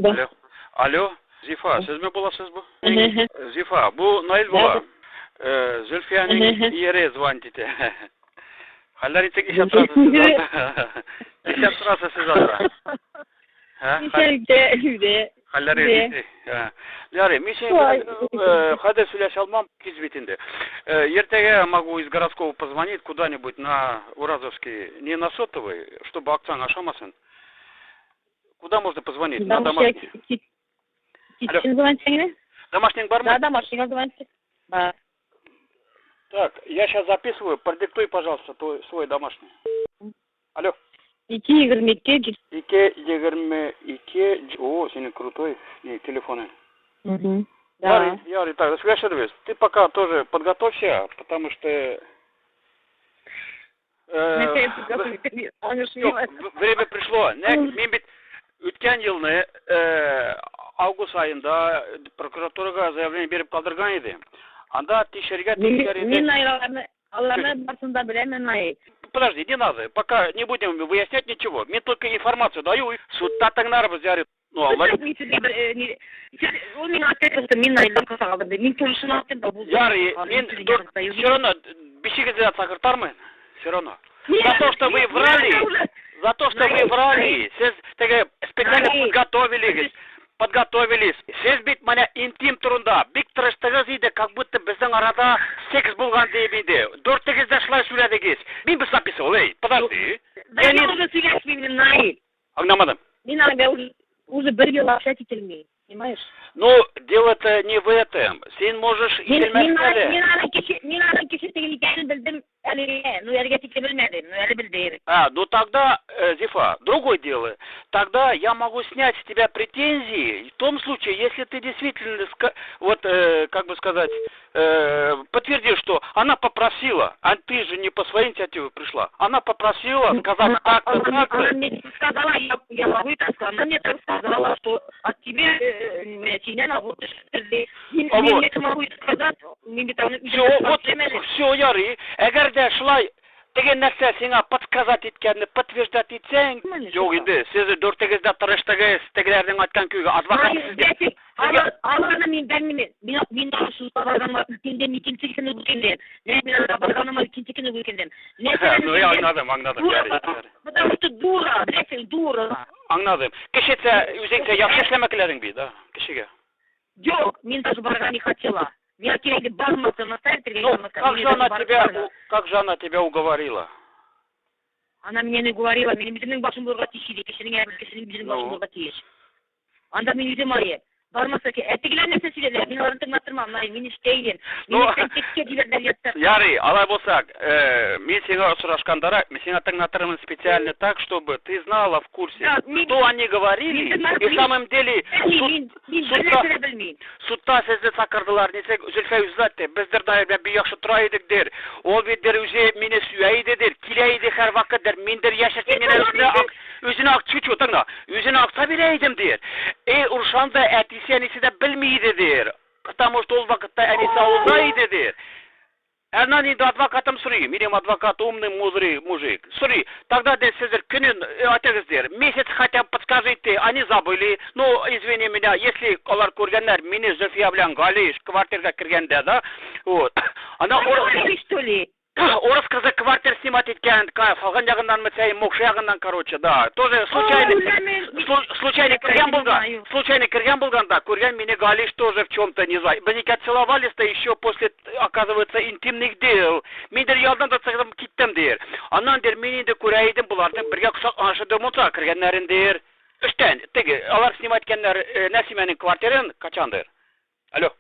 Алло. Алло. Зифа, siz mi bulasınız bu? Зифа, bu Nail bola. Zülfiye'nin yeri звоните. Haller içek iş yaptırası siz alda. İş yaptırası siz alda. Haller içek. Yani, когда связь алмам кизбитинде. Я могу из городского позвонить куда-нибудь на Уразовский, не на сотовый, чтобы акцент ашамасын. Куда можно позвонить? На домашний. Домашний бар? Да, домашний звоните. Так, я сейчас записываю. Продиктуй, пожалуйста, свой домашний. Алло. 222. 222. О, сегодня крутой телефон. Да. Яри, так, связывайся. Ты пока тоже подготовься, потому что... Время пришло. Мен бит өткен жылны август айында прокуратураға заявление беріп қалдырған еді. Анда тексерген Мен аларны басында білемін. Подожди, не надо. Пока не будем выяснять ничего. Мне только информацию даю. Судта таңнарбыз, Яри. Ну, Аллах. Яри, все равно беседовать сакыртармын. Все равно. За то, что вы врали, специально подготовились. Сіз бит mana интим турында, бик тырыштыгыз иде, как будто біздің арада секс болған дейбейді. 4-8-де шылай сөйледіңіз. Мен біз записывал, подожди. Я не уже сөйлеспеймін, Наиль. Аңдамадым. Мен уже бір ел общаться етелмеймін, понимаешь? Ну, дело-то не в этом. Сен можешь Мен ана кешетеген екенін білдім, ну, әлге текте білмедім, ну, әлі білдеймін. Ну тогда, Зифа, другое дело. Тогда я могу снять с тебя претензии в том случае, если ты действительно, как бы сказать, подтвердишь, что она попросила, а ты же не по своей инициативе пришла, она попросила сказать так-то, так-то. Она мне сказала, я могу это сказать, она мне так сказала, что от тебя не могу. Я могу это сказать, все, Яри, эгерде шулай деген нәрсе сеңа подсказать еткенini подтверждать етсең, жоқ енді, сіз 4-8-де тырыштыңыз, тегілердің айтқан күйге адвокат сізге. Аларны мен бәрмемен, мен шуызға барғанма үлкенден, икенсекені үлкенден, мен барғаныма икенсекені үлкенден. Ну, я аңнадым, Яри. Потому что дура, блядь, дура. Аңнадым. Кешетсе, өзіңсе яқшы эшлемекелерің бейді, кешеге? Жоқ, мен даже барған не хотела. Я тебе барматься наставить, как же она тебя уговорила? Она мне не говорила, мне bizimning başım burga tişidi, kişinin bizimning başım burga tiş. Anda men yüzüm ayı. Barmasa ki, ettigiler nefes söylediler, men orantı matırmam, men isteydim. Men tekke dilerler yattı. Яри, алай болсак, мен сеңа сұрашқандара, мен сеңа тыңнатырмын специально так, чтобы ты знала в курсе, что они говорили, и в самом деле судта сізді сақырдылар, несек, Зүлфә үзләтті, біздер дайырда бей яқшы тұра едік дер, ол беддер үзе мені сүйәйді дер, келейді әр вақыт дер, мендер яшыртен өзіне ақ чүчу, тыңна, өзіне ақса берейдім дер. Ұршанда әтесі әнесі де білмейді дер, потому что ол вақытта әнесі ауылдайды дер. Эрнан инде адвокатым сұрай, менем адвокат умный, мудрый мужик. Сұрай, тогда да сіздер күнін атыңыздер, месяц хотя бы подскажите, они забыли, ну, извини меня, если олар көргендер, мені Зүлфия білән Гали квартирға кіргенде, да, вот. Она орыс қызы квартир снимать еткен, қалған жағынан мәсәй, Мокшы жағынан, короче, да. Тоже случайно кірген болған, да, көрген мені Галиш тоже в чем-то, не знаю. Бәнеке целовались-то еще после, оказывается, интимных дел. Мендер ялдан да сығым киттім дер. Анан дер, мен енді көрәйдім бұлардың бірге құсақ аншыды мұнса кіргенлерін дер. Үштен, теге, алар снимать еткенлер Нәсименің квартирын қачандыр? Алло.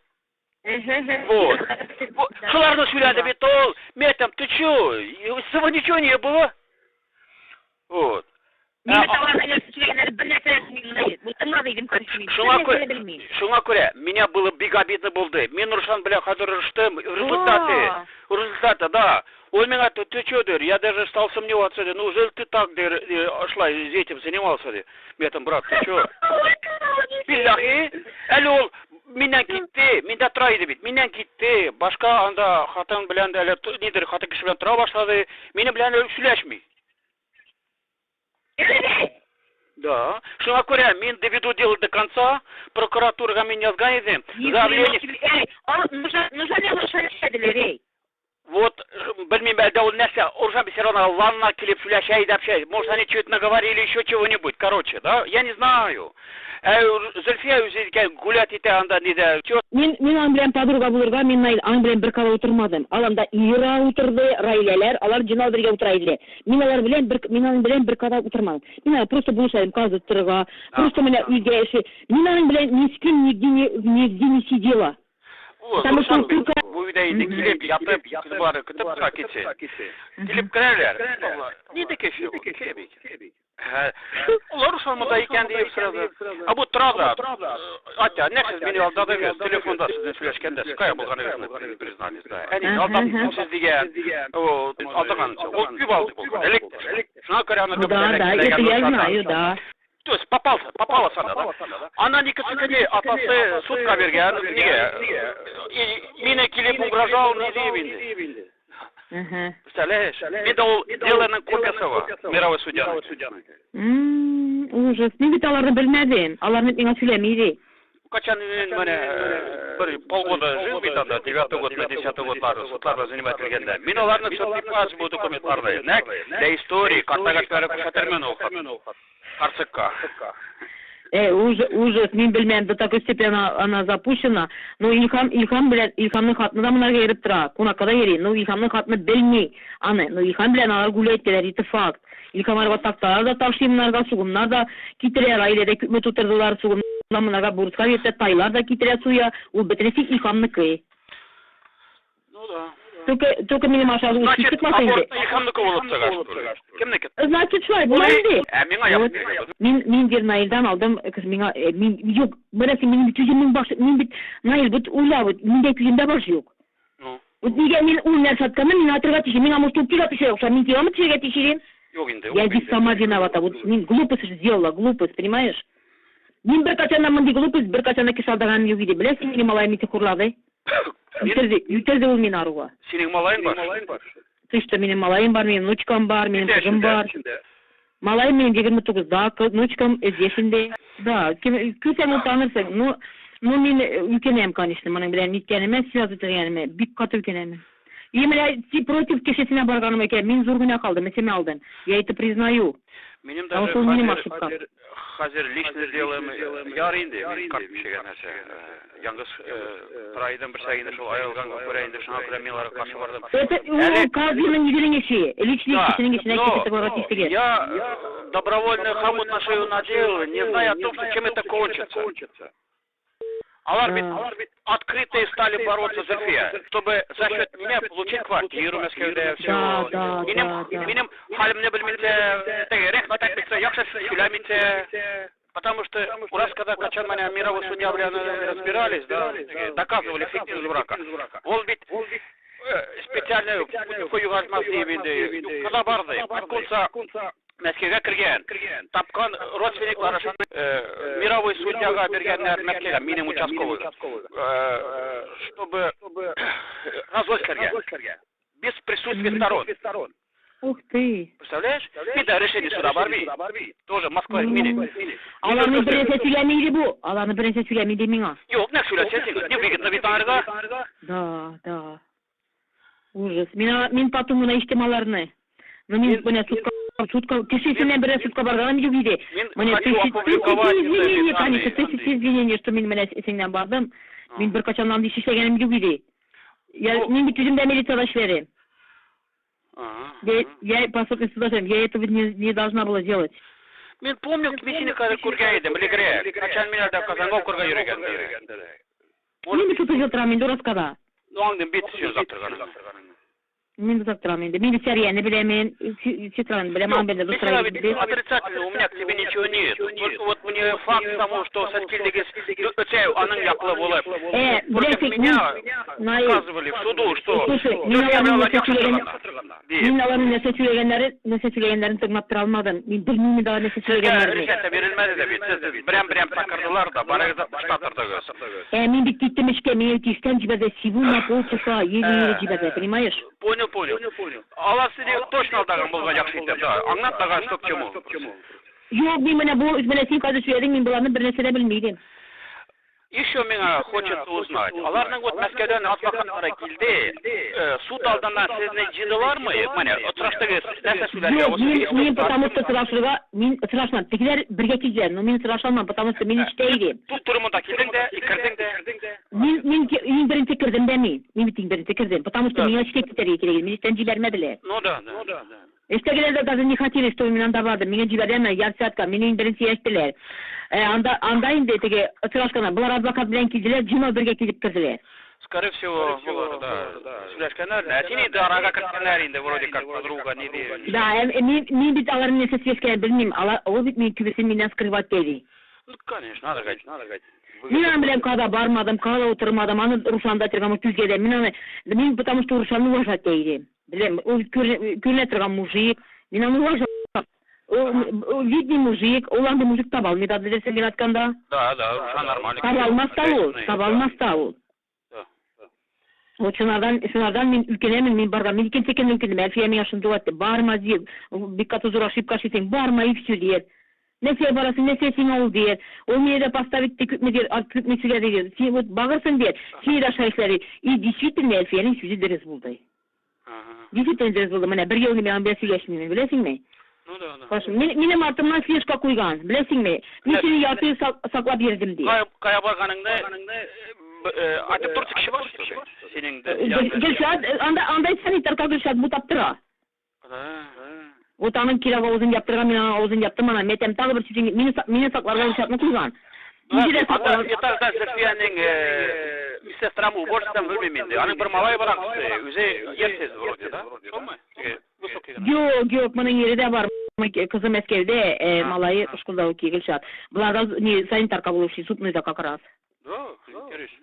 Вот. Шуларны сөйледі бет ол, метам, ты чё? С тобой ничего не было? Вот. Шуңа көре, меня было бик обидно болды. Мен Рушан бля хадыр ұрыштым, в результате, да. Он меня, ты чё, дыр, я даже стал сомневаться, ну, неужели ты так, дыр, шла этим занимался, дыр? Метам, брат, ты чё? Биллахи, әлі ол, Миннен китте, миндә тора иде бит. Миннен китте. Башка анда хатын белән дә нидер хатын кеше белән тора башлады. Мине белән сөйләшми. Да. Шуңа күрә мин доведу дело до конца, прокуратурага мен язган идем. Заявление. Вот, білмеймін, әлде ол нәрсе, Оржан Бесерона ванна келіп сөйләшәй деп шәй. Может, они что-то наговорили, еще чего-нибудь, короче, да? Я не знаю. Зульфия өзі гулять ете анда неде. Мен аң белән подруга булырга, мен аң белән бер кала утырмадым. Аланда Ира утырды, Раиләләр, алар жинал бергә утыра иделәр. Мен алар белән бер кала утырмадым. Мен просто булышайым казы торырга, просто менә үйгә эше. Мен аның белән ни с кем нигде не сидела. Потому что bu uyda indi kelib yatib, kızları kütüp tura keçe. Kelip kirerler. Neydi keşiyor? Ular sormada iken deyip sırada. Bu turada. Hatta neksiz beni aldadı ve telefonda sizin söyleşkende Skype bulganı verin priznaniz da. Yani aldadım siz diye o aldagan. O küp aldı bu. Elektrik. Şuna göre ana да. То есть попала sana da. Она никакие атасы сутка берген. И меня келеп угрожал, не дейбинди. Представляешь? Менде ол деланың копиясы бар. Мировой судья. Ужас. Мен бит аларны белмәдем. Аларны миңа сөйләмиде. Качан bir полгода жил бит анда, 9 год, 10 годлары судларда занимать келгенде. Мен аларны сертификаты бу документларды, для истории, картагачлары күрсәтермен ул. Арцыкка. Ужас, мен белмәм, до такой степени она запущена. Но Илхамның хатны да монарга йөреп тора. Кунакка йөри. Но Илхамның хатны белми. Аны, но Илхам белән алар гуләйттеләр, это факт. Илхам арба такталар да ташый монарга, сугымнар да китерә, аиләдә күпме тутырдылар, сугымнар монарга бурыска йөртә, тайлар да китерә суя. Ул бөтенесе Илхамныкы. Ну да. Только минем аша ул чыкмаса инде. Илхамныкы булып чыгаш. Кемнеке? Значит, шулай булды. Миңа яп. Мин дер Наилдан алдым, кыз миңа мин юк, берәсе минем түземнең баш, мин бит Наил бит уйлап, миндә түземдә баш юк. Ну. Вот нигә мин ул нәрсә атканны мин атырга тишим, миңа мустук килә тишә, окша мин киямы тишәргә тишерим. Юк инде. Я здесь сама виновата. Вот мин глупость сделала, глупость, понимаешь? Мин бер качаннан мондай глупость, бер качаннан кишалдаган юк иде. Беләсең, минем малайым ите хурлады. Үтерде ул мин аруга. Синең малайың бар. Ты что, минем малайым бар, минем внучкам бар, минем кызым бар. Малайым менен 29-да, внучкам 10-нде. Да, күсәң ул танырсың. Ну мин үлкенем, конечно, моның белән ниткәнеме, связь итергәнеме, бик каты үлкенеме. И менә против кешесенә барганым икән, мин зур гына калдым, әсеме алдым. Я это признаю. Минем даже хәзер личный делаем яр инде, как бишегән нәрсә. Яңгыз прайдан бер сайын шул аялган күрә инде, шуңа күрә мин аларга каршы бардым. Это каждый недельный ши, личный кешенең ишенә китеп тиштеге. Я добровольно хомутношею надел, не зная о том, что чем это кончится. Алар бит открытые стали бороться за Зульфия, чтобы за счет меня получить квартиру в Москве, все. Минем халимне белмәсә, рәхмәт әйтсә, яхшы сөйләмисә. Потому что у нас, когда качан меня мировой судья разбирались, да, доказывали фиктивность брака. Он ведь специально коюгазмас дейбинде, когда барды, конца Мәскәүгә кергән. Тапкан родственниклары мировой судьяга бергәннәр Мәскәүгә, минем участковый. Чтобы развод кергән. Без присутствия сторон. Ух ты. Представляешь? Это решение суда Барби. Тоже Москва минем. Аларны беренче сөйләмиде бу. Аларны беренче сөйләмиде миңа. Юк, нәк сөйләсәсең, не выгодно бит аларга. Да. Ужас. Мин потом уны иштемаларны. Но мин менә сутка кешесеннән берәр сутка барган юк иде. Менә извинение, конечно, извинение, что мин менә сеңнән бардым. Мин бер качаннан иш эшләгәнем юк иде. Мин бит үзем дә милициядә эшләрем. Я по совести я этого не должна была делать. Мин помню, кмесине кары күргән идем, Легре. Качан мин да Казанга күргән йөргән. Мин бит тут жатырам инде раскада. Ну аңдым бит сүз заптырган. Мин заптырам инде. Мин серияны беләмен, Ситран беләмен, белә дострой. Отрицательно, у меня к тебе ничего нет. Вот мне факт того, что сәскилдеге өтәү аның яклы булып. Против меня указывали в суду, что мин аларны нәрсә сөйләгәннәрен тыңлап тора алмадым. Мин белмим дә нәрсә сөйләгәннәрне. Рөхсәт бирелмәде дә бит. Сез берәм чакырдылар да, барыгыз штаттырдыгыз. Мин бит киттем эшкә, мин тиштән җибәрде, сегодня полчаса, еле җибәрде, понимаешь? Понял. Алар сине точно алдаган булган яхшы итеп, да. Аңлап таган что к чему. Yok, men bu üzmene sen kazı söyledin, men bularni bir nesene bilmeydim. Еще меня хочется узнать. Аларның вот Мәскәүдән Асбаханнара килде. Суд алдыннан сезне җыйдылармы? Менә отрашдагы нәрсә сөйләргә Мен потому что сырашырга, мен сырашмам. Тегеләр бергә килгән, но мен сырашалмам, потому что мен иштә идем. Тут турымында килдең дә, кирдең дә. Мен беренче кирдем дә мин. Мен бит беренче кирдем, потому что меня иштә китәргә кирәк. Мен иштән җибәрмәделәр. Ну да. Эстегелер даже не хотели, что меня давады. Меня җибәрәме, ярсатка, мине беренче яштылар. Анда инде теге сырашкана, булар адвокат белән килделәр, җыйнау бергә килеп кирделәр. Скорее всего, сөйләшкәннәр, син инде арага кергәннәр инде, вроде как подруга, не ди. Да, мин бит аларны нәрсә сөйләшкән белмим. Ул бит мин күбесен миннән скрывать итә. Ну, конечно, надо говорить. Мин аны белән када бармадым, када утырмадым, аны Рушанда торган түзгәдә. Мин потому что Рушанны уважать идем. Беләм, ул күренә торган мужик, мин аны уважать. Видный мужик, ул анда мужик таба алмый, дәсәң генә атканда. Да, Рушан нормально. Таба алмаста ул. Вот шунардан мин өлкәнәмен, мин барган, мин икенче көн өлкәнем, Әлфия миңа шундый вакытта, барма дип, бик каты зур ошибка эшлисең, барма и все диер. Нәрсә барасың, нәрсә сиңа ул диер. Ул мине дә поставить күпме диер, күпме сөйләр диер. Син вот багырсың диер, син дә шайхлары. И действительно Әлфиянең сүзе дөрес булды. Действительно дөрес булды. Менә бер ел миңа бер сөйләшмим, беләсеңме? Ну да. Минем артымнан флешка куйган, беләсеңме? Мин сине ятып саклап бирдем ди. Кая барганыңда айтып торсы кеше бар что? Синең Гөлшат, анда санитарка Гөлшат бутап тора. Вот аның кирәк авызын яптырган, мин аның авызын яптым, ана мәтәм тагы бер сүзен мине сакларга Гөлшатны куйган. Италда Зөлфиянең сестрам уборщицам белмим инде. Аның бер малай бар, үзе ерсез вроде, да? Шулмы? Yok, моның ере дә бар. Кызы Мәскәүдә, малайы школда укый Гөлшат. Буларда санитарка булып эшли, сутныйда как раз. Да, интересно.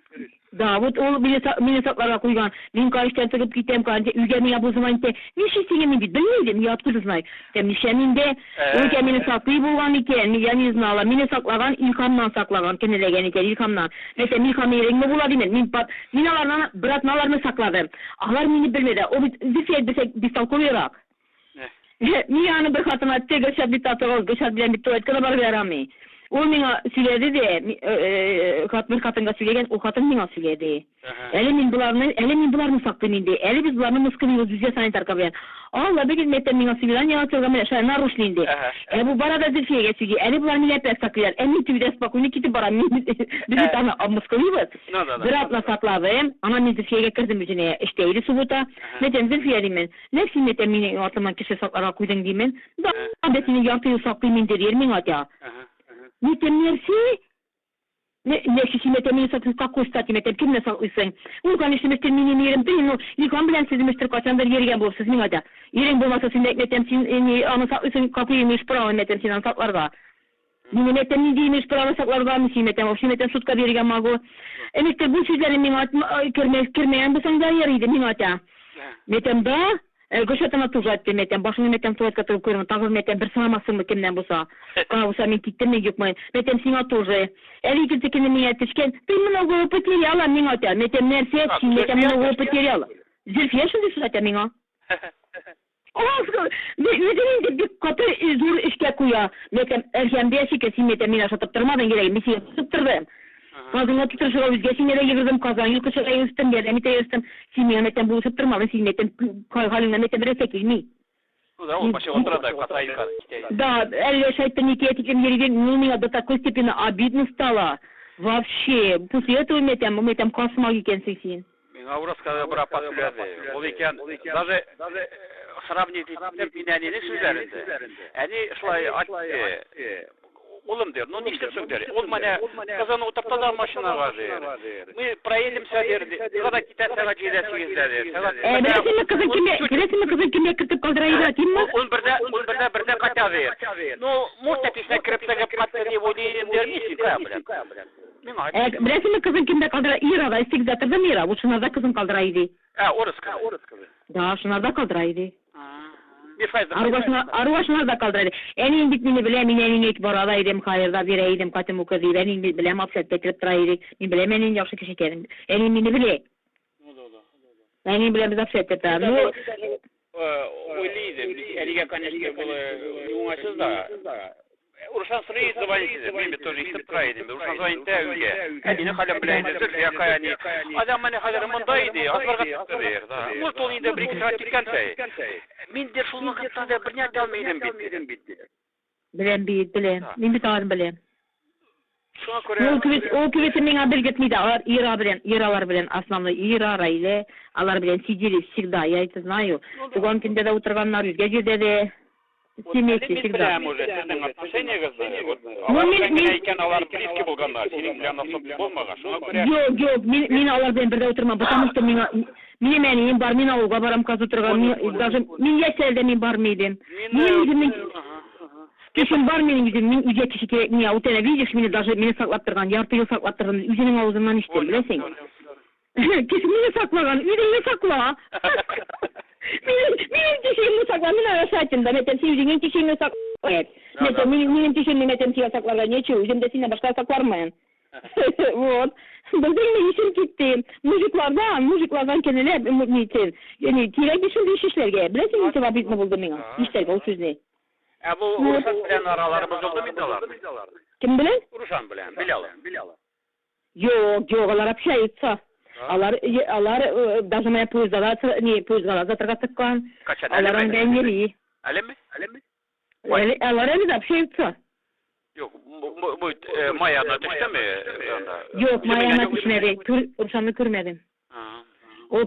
Да, вот ул мине сакларга куйган. Мин кайыштан чыгып китәм, өйгә миңа бузман итә. Ничә сиңа мин бит белмәдем, я откуда знаю. Тем ничә миндә, өйгә мине саклый булган икән, я не знала. Мине саклаган, Илхамнан саклаган, кенеләгән икән Илхамнан. Мәсәлән, Илхам ереңме була димен. Мин аларны братналарны сакладым. Алар мине белмәде. Ул бит бестолковыйрак. Мин аны бер хатын айтты, Гөлшат бит атыгыз, Гөлшат белән бит туйтканы бар ярамый. Ул миңа сөйләде дә, хатынга сөйләгән, ул хатын миңа сөйләде. Әле мин буларны саклыйм инде. Әле без буларны мыскылыйбыз үзе санитарка белән. Алла бигез мәктәп миңа свидание ачылган, менә нарушли инде. Бу барада Зөлфиягә сөйли. Әле булар миңа пәс саклыйлар. Мин тибидә спокойно китеп барам. Без аны мыскылыйбыз. Бер атна сакладым. Ана мин Зөлфиягә кердем үзенә, эштә иде суббота. Мәктәп Зөлфия димен. Нәфси мәктәп мине атыман кеше сакларга куйдың димен. Да, бәтине ярты ел саклыйм инде дияр миңа ата. Метем мерси? Нәши метем мин саксыз какой стати метем кимне саклыйсың? Ул конечно мистер минем ерем ты, но Илхам белән сез мистер качандыр йөргән булсыз миңа да. Ерең булмаса син метем син аны саклыйсың, какой имеешь право метем син аны сакларга? Мине метем ни имеешь право сакларга, мин метем, вообще метем сутка биргән могу. Мистер бу сүзләрне миңа кермәгән булсаң да йөр иде миңа да. Метем да Гөлшатына тужат деметем, башыңны метем туатка тыгып күрәм, тагы метем бер сырамасыңмы кемнән булса. Калса мин киттем, мен юкмы. Метем сиңа тоже. Әле икенче көнне миңа төшкән. Ты много потеряла миңа та. Метем нәрсә, син метем много потеряла. Зөлфия шундый сузата миңа. Метем бик каты зур эшкә куя. Метем Әлхәмдә шикә син метем миңа сатып тормадың кирәк, мин сиңа сатып тордым. Казанга тутырышыга үзгә сине дә йөгердем, Казан йокышыга үстем, дәмитә үстем. Син миңа метем булышып тормадың, син метем халыңа метем рәсә килми. Ну да, он почти отрада катайка. Да, әле шайтан никетикем йөргән, миңа до такой степени обидно стало. Вообще, после этого метем космак икәнсең син. Миңа ураска бер апа сөйләде. Ул икән, даже сравнить минәнене сүзләрендә. Әни шулай айтты. Улым дер, ну нишләп сөйләр? Ул менә Казан утыртада машинага җыер. Мы проедемся дер. Када китәсәгә җиләсегез дер. Берәсеме кызын кимгә кертеп калдырайга тимме? Ул бердә ката дер. Ну, может писә крепсәгә патли водием дер мисин кабель. Берәсеме кызын кимдә калдыра? Ирага истигзатырда Мира, ул шунда кызын калдыра иде. Орыс кызы. Да, шунда калдыра иде. Арвашнар да калдырды. Әни бит мине белә, мин әнине барада идем, хайырда бирә идем, катым укы ди. Әни бит беләм, апсат бетереп тора идек. Мин беләм, әни яхшы кеше икәнен. Әни мине белә. Әни белән без апсат тора. Ну, уйлыйдым. Әнигә, конечно, булы уңайсыз да. Urşan sırayı звонит, мен тоже естіп тұрайдым. Urşan звонит әуге. Әдені қалам біләйді, Зульфия Каяни. Адам мәне қалары мұнда еді, азбарға түттірер. Может, ол енді бір-екі сағат кеткенсәй. Мен де шул вақытта да бір нәрсе алмайдым бит. Білем. Мен бит ağır білем. Şuna göre O küveti мен bir gitmeydi. Ираlar bilen, основной Ира, Райле, алар bilen сидели всегда, я это знаю. Туган күндә дә утырганнар, үзгә җирдә дә семейки всегда. Yok, мен алар белән бергә утырмам, потому что минем әнием бар, мин авылга барам казы торган, даже мин яшәлдә мин бармыйдым. Кешем бар менің үзім, мен үйге кеше керек, не, вот әне видишь, мені саклап тұрған, ярты ел саклап тұрған, үзінің аузынан іштем, білесің? Кеше мені саклаған, үйдіңе сакла. Менің кешемді сакла, мен арашатым да, мәтем, сен үзіңен кешемді сакла. Мәтем, менің кешемді мәтем сен сакларға нече, үзімді сені башқа саклармын. Вот. Біздің ешім кетті. Мужиклардан кенелер, нетен, керек ешімді шешлерге, білесің, нете вабитні болды мені, ештерге, ол сөзіне. Bu Urşan bilen aralarımız oldu muydular? Kim bilen? Urşan bilen, Bilalı. Yok, onlar общаются. Алар даже моя поездала завтра тыккан. Алар ondan geliyor. Öyle mi? Алар öyle общаются. Yok, bu Maya'na düştü mü? Yok, Maya'na düşmedi. Urşan'ı görmedim. O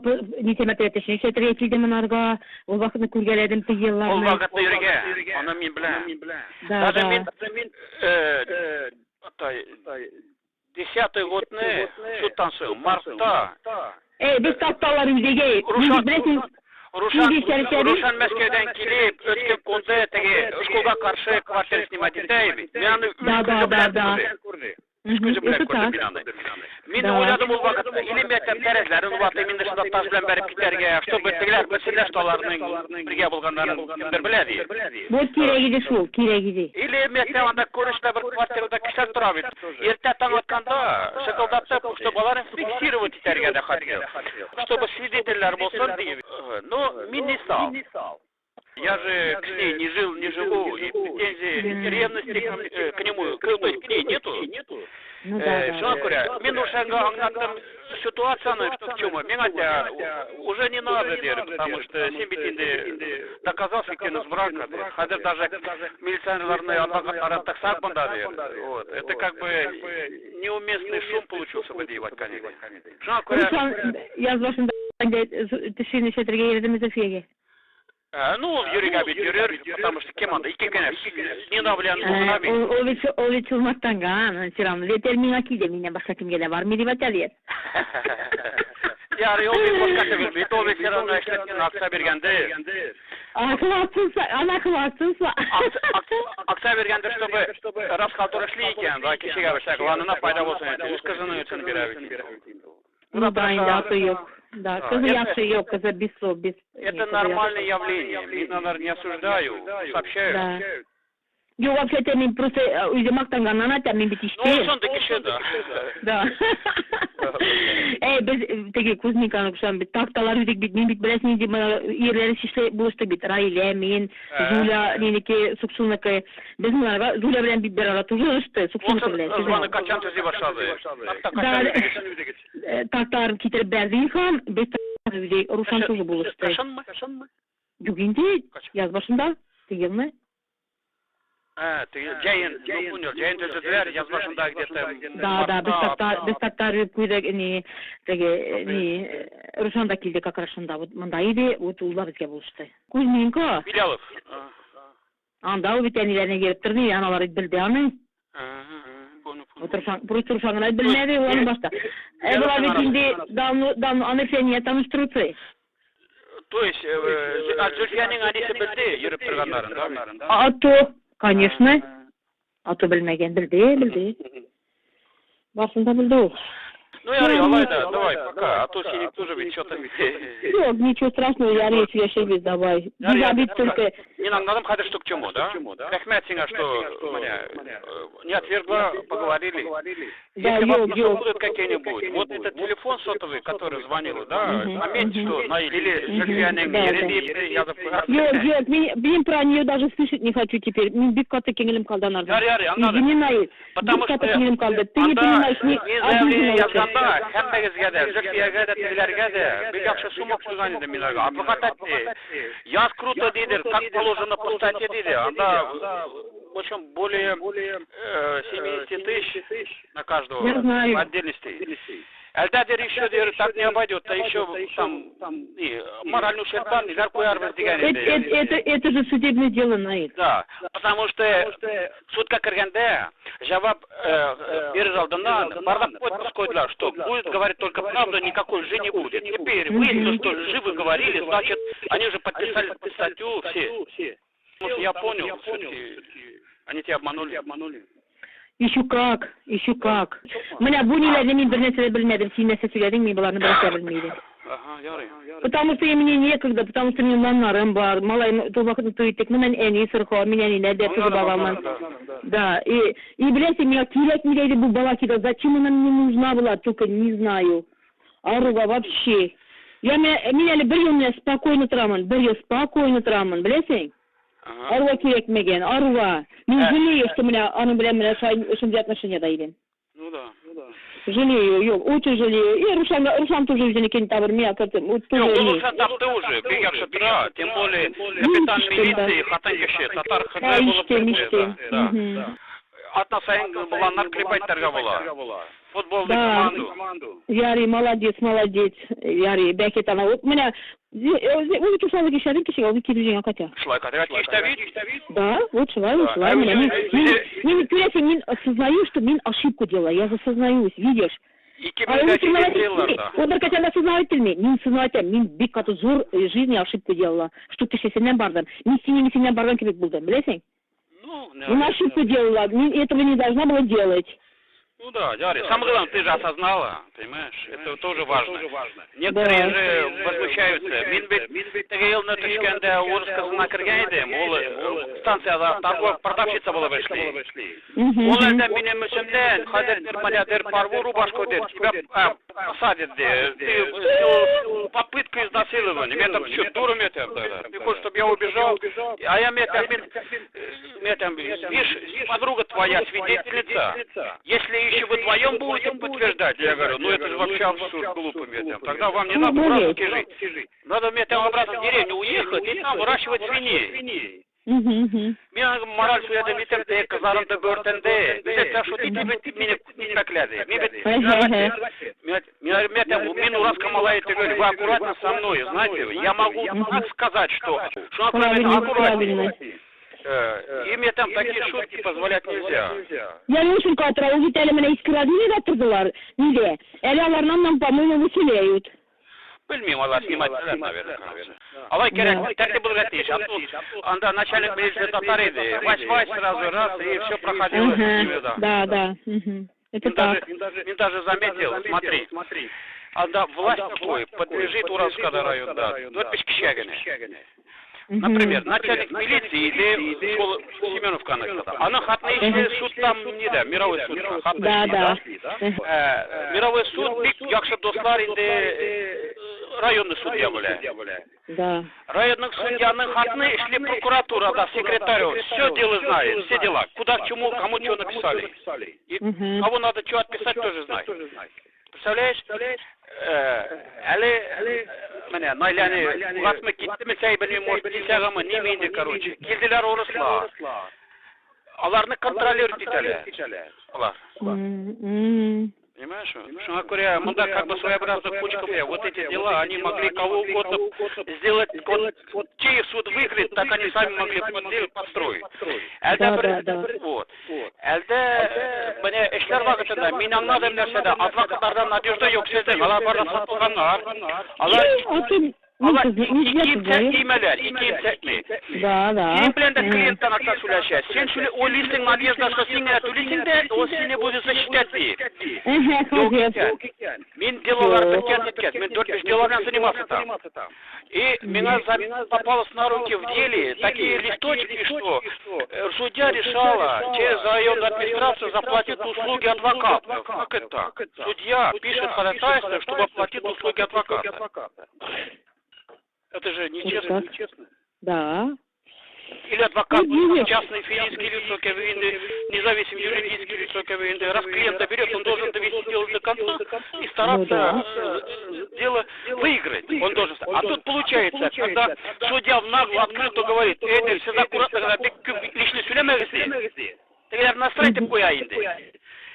nitemet etişini şetre etildim onarga. O vaxtını kurgeledim tıyıllarını. O vaxtını yürüge. Onu min bilən. Даже min 10 годны şuttan soğun, Mart'ta. Biz taptalar üzege. Ruşan Мәскәүдән килеп, ötken konda tege şkolga karşı kvartir snimat etəydi. Yani Мен ойладым ул вакытта, или мәктәп тәрәзләрен ватып, инде шунда таш белән бәреп китәргә, чтобы тегеләр белсеннәр, что аларның бергә булганнарын кемдер белә ди. Вот кирәк иде. Или мәктәп анда күрештә бер квартирада кешеләр тора бит. Иртә таң атканда шыкылдатып, чтобы аларны фиксировать итәргә дә хәтле. Чтобы свидетельләр булсын ди. Но мин не стал. Я же к ней не живу, и претензий, ревности к нему, к ней нету. Шуңа күрә, мин Уршанга аңлаттым ситуацияны, что к чему. Миңа уже не надо дер, потому что сен бит инде доказал фиктивность брака. Хәзер даже милиционерларны араттак сакманда дер. Вот. Это как бы неуместный шум получился бы девать, конечно. Шуңа күрә. Яз башында тишини шетергә йөрдем Зөфиягә. Ну, Юрий бит йөрер, потому что кем анда ике генә снеда белән узына бит. Ул бит чулмактанган, сирам. Летер миңа килде, миннән башка кемгә дә бармый дип әйтәләр. Ярый, ул бит башка түгел бит, ул бит сиранга эшләткән акча биргәндер. Акча биргәндер, чтобы расхалтур эшли икән, да, кешегә башлаганына файда булсын дип, үз кызының өчен бирә бит. Ну да, инде yok. Да, кызы яхшы yok, кызы без слов, без... Это нормальное явление, я не осуждаю, сообщаю. Yok, вообще-то, мен просто өзі мақтанғаннан айтам, мен бит іштейм. Ну, сонда кеше, да. Да. Біз теге Кузьминканы кушам бит, такталар үзек бит, мен бит білесің, ерлері шешле булышты бит, Раиля, мен, Зуля, ненеке, Суксуныкі. Біз мұнарға, Зуля білен бит бір ара тұжылышты, Суксуныкі білен. Званы качан төзе башлады. Тактарын кетіріп бәрді хан, біз тактарын үзек, Рушан тұжы булышты. Кашан мы? Бүгінде, яз башында, тегелмі? Джейн, ну понял, Джейн төзөдүлөр, яз башында где-то... Да, біз тактары көйдек, Рушанда келді как раз шында, мында еді, вот улда бізге болышты. Кузьминко. Билялов. Анда ол бітәнелеріне келіп тұрды, аналары білді аны. Просто Рушаңын білмеді, оны башта. Была бетінде анышение таныстыруцы. То есть, Зульфияның анесі білді, жүріп тұрғандарын, да? Ато. Конечно. Аты білмеген, білді. Басында білді ол. Ну, Ярый, Алайда, давай, пока, а то синик тоже ведь что-то... Yok, nичего страшного, Ярый, сөйлешебез, давай. Biz обид только... Мен аңладым, хәдер штук чему, да? Рәхмәт сиңа, что не отвергла, поговорили. Да, Если yok, вас yok. будут какие-нибудь, вот этот телефон сотовый, который звонил, да, заметьте, что на или Зульфияның еріне язып Yok, yok, ben про нее даже слышать не хочу теперь. Мен бик каты кеңелем калды анардан. Ярый, аңладым. Извини, Наиль, Потому бик каты что кеңелем калды. Ты не понимаешь, мен заявление не... язганда, һәммәгезгә дә, Зөлфиягә дә, тегеләргә дә, бик яхшы сума куйган иде мин ага. Адвокат әйтте, яз круто дейді, как положено по статье дейді, анда, в общем, более 70 тысяч на каждого Я знаю. в отдельности. Әлдәдер еще дер, так не обойдет, а еще там моральный ущерб нелер куярбыз дигән иде. Это же судебное дело, Наиль. Да, потому что судка кергәндә җавап берер алдыннан барлап подпись койдылар, что будет говорить только правду, никакой лжи не будет. Теперь выяснилось, что лжи вы говорили, значит, они уже подписали статью все. Я понял, все-таки они тебя обманули. Еще как. Менә бу ниләрне мин бер нәрсә дә белмәдем. Син нәрсә сөйләдең, мин боларны берәр белмидем. Ага, ярый. Потому что мне некогда, потому что минем ланнарым бар. Малай тубакны туйтык, менән әни сырха, мен әниләр дә кызы багамын. Да, и беләсең, миңа кирәкми иде бу бала кида. Зачем она мне нужна была, только не знаю. Аруга вообще. Мен әле бер ел спокойно торамын, беләсең? Аруга кирәкмәгән, аруга. Мин жалею, что аның белән шундый отношениядә идем. Ну да. Жалею, yok, очень жалею. И Руслан тоже өзіне кейін табыр, мен тоже Руслан тапты уже, бик яхшы тора, тем более капитан милиции, хатын кеше, татар хәзер булып. Атна сайын буланнар клепайттарга була. Футболный команду. Ярый, молодец. Ярый, бәкет ана. Вот менә ул тушалык ишәдем кеше, ул кирҗиңә ката. Шулай ката, Тиштавид? Да, вот шулай. Мин күрәсең, мин осознаю, что мин ошибку делаю. Я осознаюсь, видишь? 2008 елларда. Он только тебя осознавать мин сознавать, мин бик каты зур жизни ошибку делала. Что кешесеннән бардым. Мин синнән барган кебек булдым, беләсең? Мин ошибку делала, мин этого не должна была делать. Ну да, Ярый, самое главное, ты же осознала, понимаешь? Это тоже важно. Некоторые же возмущаются. Мин бит теге елны төшкәндә урыс кызына кергән идем. Ул станцияда торговая продавщица булып эшли. Ул әйтә минем өчен хәзер дер парву рубашку дер, тебя посадят дер. Ты попытка изнасилования. Меня там что, дуру метят тогда. Ты хочешь, чтобы я убежал? А я видишь, подруга твоя свидетельница. Если еще вы вдвоем будете подтверждать, я говорю, ну это же вообще абсурд, глупо, Метям. Тогда вам не надо обратно жить. Надо Метям обратно в деревню уехать и там выращивать свиней. Мен мораль сөйләдем, Метям, ты кызларымды бөртенде. Билет, что ты меня спекляды. Мен уральска малая тегель, вы аккуратно со мной, знаете, я могу так сказать, что аккуратнее. И мне там такие шутки позволять нельзя. Я не очень катра, уже тели меня искрадили оттуда, неде. Или аларнан нам, по-моему, выселяют. Bilmiyorum Allah snimat naверное. Алай керек, тәртип булырга тиеш. Анда начальник милиции татар иде. Вась сразу раз и все проходило. Да. Это так. Мен даже заметил, смотри. Анда власть такой подлежит Уральского района. Вот пешкишагане. Например, начальник милиции или Семеновка аныкта. Аны хатны ишли суд там неде, мировой суд. Да. Мировой суд бик яхшы достар инде районный судья белә. Да. Районный судьяның хатны ишли прокуратурада, секретарю. Все дело знает, все дела. Куда, к чему, кому что написали. И кого надо что отписать, тоже знает. Представляешь? Әле менә Найланы угасмы киттеме, сәй белмим, может, килсәгәме, неме инде, короче. Килделәр урыслар. Аларны контролировать итәләр. Алар. Понимаешь? Шуңа күрә, монда как бы своеобразная кучка, вот эти дела, они могли кого угодно сделать, вот чей суд выиграет, так они сами могли построить. Вот. Менә эшләр вакытында мин аңладым нәрсәдә, адвокатлардан надежда юк сездә, алар барда сатылганнар. Алар Allah ikimsekmi. Да. Senin bilen de kliyentten aksa söyleşe. Sen şöyle o listin adiyazdaşka singene tülisin de o seni bozulsa şiddet bir. Yok iken. Min delolar bitken. Min 4-5 delolardan seni масыtam. И меня попалось на руки в деле такие листочки, что судья решала через районную администрацию заплатить услуги адвоката. Как это так? Судья пишет ходатайство, чтобы оплатить услуги адвоката. Это же нечестно. Да. Или адвокат, частный физический лицо, независимый юридический лицо, раз клиента берет, он должен довести дело до конца и стараться дело выиграть. Он должен. А тут получается, когда судья нагло открыто говорит, все аккуратно, когда ты лично сөйлемегіз, тогда настройтып қояйын.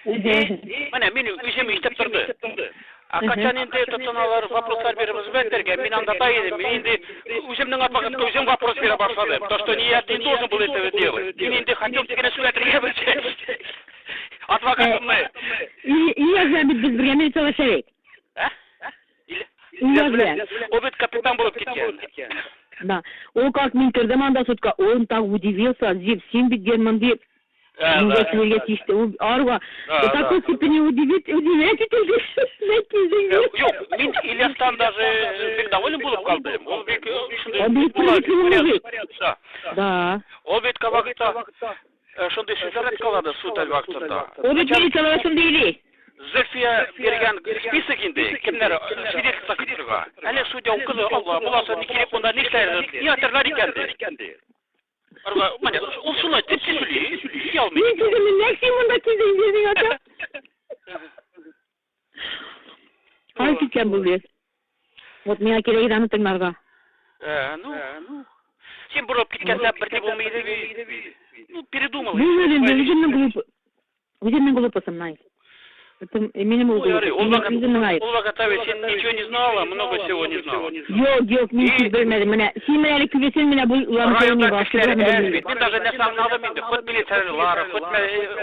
Міне, мен өзім иштеп тұрды. А қачан енді аналар вопростар береміз бәттерге, мен анда дайындым, мен енді өзімнің адвокатқа өзім вопрос бере башлады. То, что не я не должен был это делать. Мен енді хотел дегені сөйлетірге білсе. Адвокатым мы. Я знаю, без времени человек. Ол бет капитан болып кеткен. Да. Ол как мен кірдім анда сотқа, он так удивился, Зев, сен бит Герман деп. Такой степени удивительный. Yok, мен Ильястан даже бек доволен болып қалдым. Ол бек Да. Ол бет вақытта шондай сөздер айтқалады суд вақытында. Ол бет милициялар дейли. Зульфия берген список инде, кімдер свидетельство кітірға. Әлі судья оқыды, Алла, бұласа не керек, онда не істайды, не атырлар екенді. Мане, ол солай деп сөйлей, сөйлей алмайды. Мен сөзімін максимумда кезден жердің ата. Қалай кеткен бұл бес? Вот мен керек еді тыңдарға. Сен бұрып кеткенде бірде болмайды, передумал. Өзімнің глупосом, Най. Это минимум. Ол вақытта сен ничего не знала, много всего не знала. Жоқ, мен сіз білмедім. Сен мен әлі күбесен мен бұл районда кісілер әзбет. Мен даже не сам надым енді. Құт милициялар, құт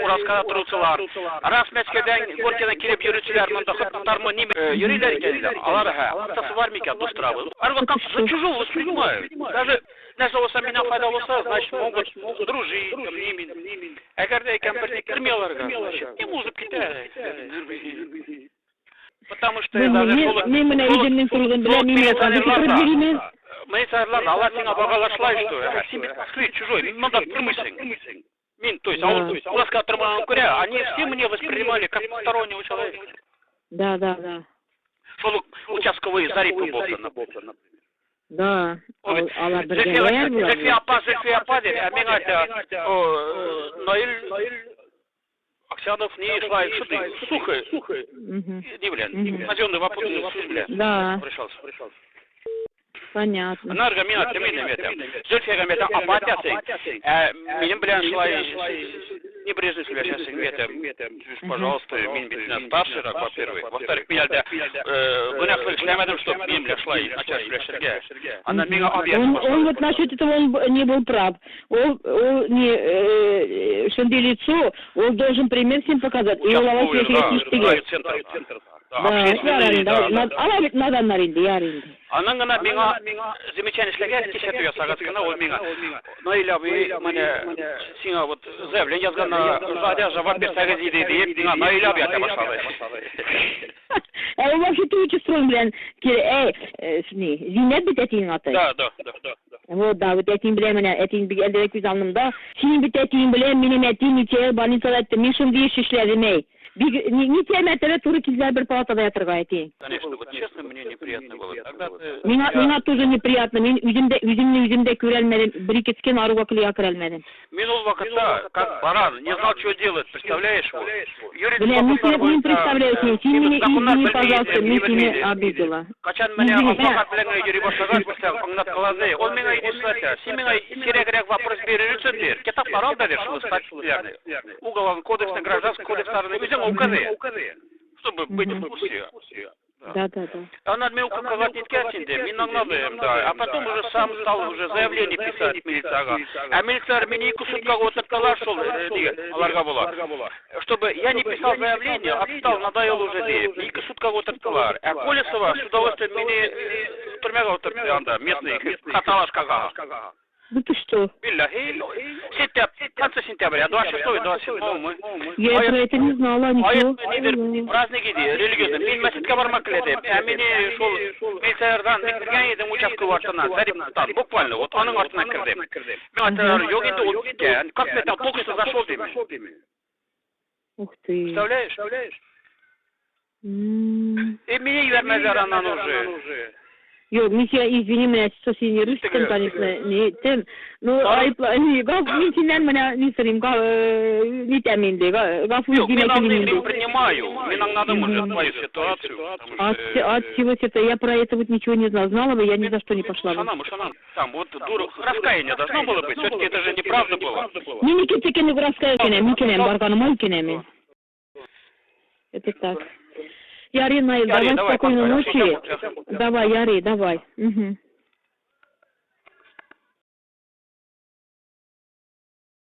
Уразқада тұрушылар. Рас Мәскеуден, Горкиядан келіп жүрушілер, мұнда құттармы неме юрилер екенлер. Алар ақтасы бар ма екен, достырабы. Арғы как за чужого воспринимают. Даже нәрсе болса менен файда болса, значит, могут дружить, немен. Әгерде екен бірде кірмеларға, значит, не мұзып кетеді. Потому что милиционерлар алла сеңа бағалашлай, что сен бит чужой, мында тұрмысың. Мен, то есть, Уразқада тұрмаған көре, они все мне воспринимали как постороннего человека. Да. Сол участковый зарипы болсын. Да. Зульфия апа деді, а мен айтты, Наиль Аксенов не шла шуды, сухой. Не блин, казенный вопрос, блин. Да. Решался. Понятно. Нарга меня термином это. Зульфия это апатия. Меня блин шла небрежно себя сейчас это. Пожалуйста, меня бедно старший, во-первых. Во-вторых, меня гонях шлямадом, что меня шла и начала себя. Она меня объяснила. Он вот насчет этого он не был прав. Он не шанди лицо, он должен пример всем показать. И он лаваш центр. Анан гана миңа замечание эшләгән, кичә ясагыз гына ул миңа. Наиля бу менә сиңа вот заявление язганна, жадя җавап бирсәгез иде дип, миңа Наиля бу ята башлады. Он вообще ты участвуем, блин, Зиннәт бит әтиң аты. Да. Вот, да, вот әтиң белән менә әтиң бигәлдә күз алнымда. Синең бит әтиң белән минем әтиң үтә больницада әйтте, мин шундый эш эшләдем. Не тематары туры килгән бер палатада ятырга әти. Конечно, вот честно, мне неприятно было. Миңа тоже неприятно. Мин үземдә күрәлмәдем, бер икескен аруга килә керәлмәдем. Мин ул вакытта, как баран, не знал, что делать, представляешь? Блин, представляешь, син меня, пожалуйста, меня обидела. Качан меня адвокат белән йөри башлаган, башлап, аңлап калды. Ол миңа идея, син миңа сирәгрәк вопрос бирерсең дир. Китаплар ал да дир, шул статьяларны. Уголовный кодекс, гражданский кодекс, чтобы быть в курсе Да. Она мне указать не ткачинде, мен аңладым, да. А потом уже сам стал уже заявление писать милицияга. А милиция меня 2 суткага отырттылар шул, аларга була. Чтобы я не писал заявление, отстал, надоел уже деп. 2 суткага отырттылар. А Колесова с удовольствием меня түрмеге отыртты анда, местный каталашкага. Да ты что? Биллахи, конце сентября, 26-27. Я про это не знала, ничего. Праздник иди, религиозный. Мен мәсеткә бармак келедем. Ә мине шул милициярдан битергән идем участка артына, Зарипстан, буквально, вот аның артына кирдем. Мен айталар, yok инде ул киткән. Как ты там только что зашел деме. Ух ты. Представляешь? И меня вермәзәр анан уже. Yok, Misya извини, совсем не русском, конечно, не тем. Ну, минтинен меня не срим, не теминде, Yok, мен принимаю. Мен аңладым уже твою ситуацию. От всего это я про это вот ничего не знала. Знала бы, я ни за что не пошла бы. Шанам. Там вот раскаяние должно было быть. Все-таки это же неправда было. Не кетекені раскаяние, барганым икенем. Это так. Яри, давай спокойной ночи. Давай, Яри, давай. Угу.